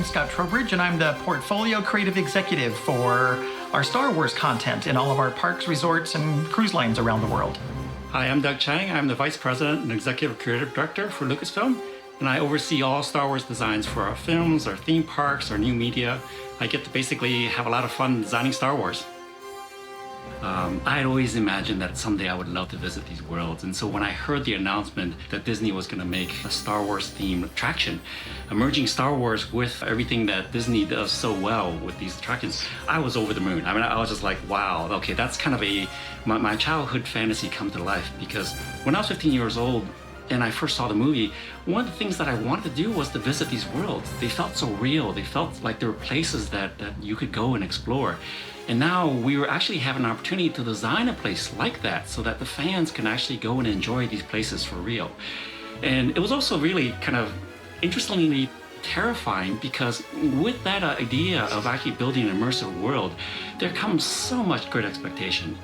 Scott Trowbridge, and I'm the Portfolio Creative Executive for our Star Wars content in all of our parks, resorts, and cruise lines around the world. Hi, I'm Doug Chang. I'm the Vice President and Executive Creative Director for Lucasfilm, and I oversee all Star Wars designs for our films, our theme parks, our new media. I get to basically have a lot of fun designing Star Wars. I had always imagined that someday I would love to visit these worlds, and so when I heard the announcement that Disney was going to make a Star Wars themed attraction, merging Star Wars with everything that Disney does so well with these attractions, I was over the moon. I mean, I was just like, wow, okay, that's kind of my childhood fantasy come to life, because when I was 15 years old and I first saw the movie, one of the things that I wanted to do was to visit these worlds. They felt so real. They felt like there were places that you could go and explore. And now we were actually having an opportunity to design a place like that so that the fans can actually go and enjoy these places for real. And it was also really kind of interestingly terrifying, because with that idea of actually building an immersive world, there comes so much great expectation.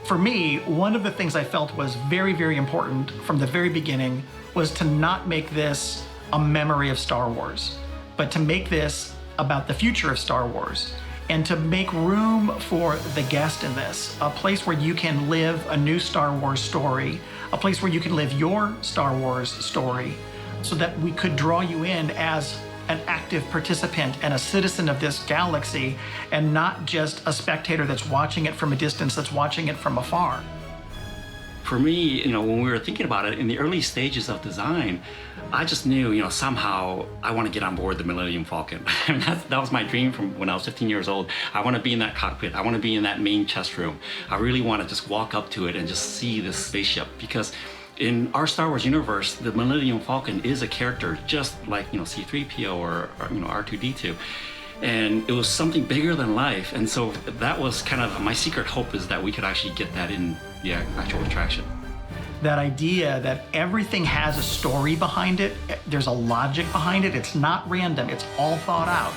For me, one of the things I felt was very, very important from the very beginning was to not make this a memory of Star Wars, but to make this about the future of Star Wars, and to make room for the guest in this, a place where you can live a new Star Wars story, a place where you can live your Star Wars story, so that we could draw you in as an active participant and a citizen of this galaxy, and not just a spectator that's watching it from a distance, that's watching it from afar. For me, when we were thinking about it in the early stages of design, I just knew, somehow I want to get on board the Millennium Falcon. I mean, that was my dream from when I was 15 years old. I want to be in that cockpit. I want to be in that main chest room. I really want to just walk up to it and just see this spaceship, because in our Star Wars universe, the Millennium Falcon is a character just like, C-3PO or R2-D2. And it was something bigger than life. And so that was kind of my secret hope, is that we could actually get that in the actual attraction. That idea that everything has a story behind it, there's a logic behind it, it's not random, it's all thought out.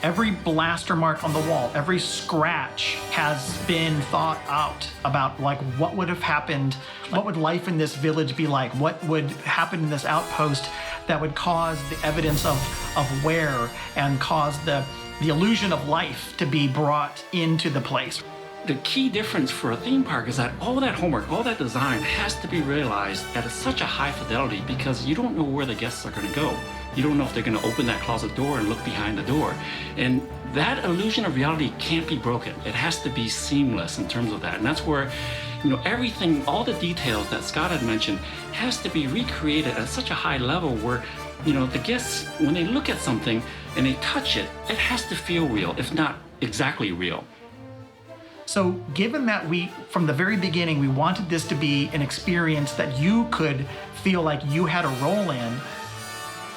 Every blaster mark on the wall, every scratch has been thought out about, like, what would have happened, what would life in this village be like, what would happen in this outpost that would cause the evidence of wear and cause the illusion of life to be brought into the place. The key difference for a theme park is that all that homework, all that design has to be realized at such a high fidelity, because you don't know where the guests are going to go. You don't know if they're going to open that closet door and look behind the door. And that illusion of reality can't be broken. It has to be seamless in terms of that. And that's where, everything, all the details that Scott had mentioned has to be recreated at such a high level where, the guests, when they look at something and they touch it, it has to feel real, if not exactly real. So given that from the very beginning, we wanted this to be an experience that you could feel like you had a role in,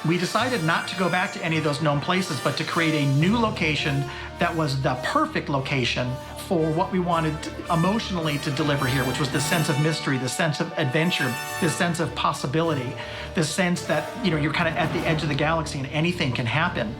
we decided not to go back to any of those known places, but to create a new location that was the perfect location for what we wanted emotionally to deliver here, which was the sense of mystery, the sense of adventure, the sense of possibility, the sense that, you're kind of at the edge of the galaxy and anything can happen.